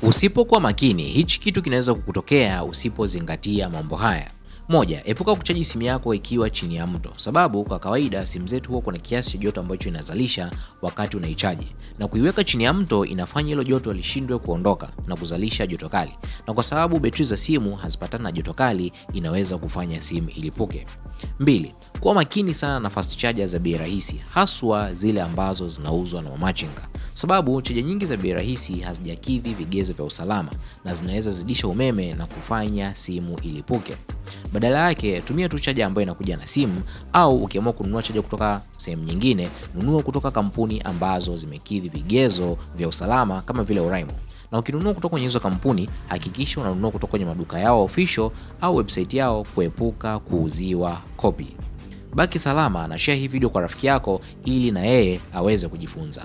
Usipokuwa makini, hichi kitu kinaweza kukutokea usipozingatia mambo haya. Moja, epuka kuchaji simu yako ikiwa chini ya mto, sababu kwa kawaida simu zetu huwa kuna kiasi cha joto ambacho inazalisha wakati unaichaji, na kuiweka chini ya mto inafanya hilo joto lishindwe kuondoka na kuzalisha joto kali, na kwa sababu betri za simu hazipatani na joto kali, inaweza kufanya simu ilipuke. Mbili, kuwa makini sana na fast charger za bei rahisi, haswa zile ambazo zinauzwa na mamachinga, sababu chaja nyingi za bei rahisi hazijakidhi vigezo vya usalama na zinaweza zidisha umeme na kufanya simu ilipuke. Badala yake tumia tu chaja ambayo inakuja na simu, au ukiamua kununua chaja kutoka sehemu nyingine, nunua kutoka kampuni ambazo zimekidhi vigezo vya usalama kama vile Oraimo. Na ukinunua kutoka kwenye hizo kampuni, hakikisha unanunua kutoka kwenye maduka yao official au website yao kuepuka kuuziwa copy. Baki salama na share hii video kwa rafiki yako ili na yeye aweze kujifunza.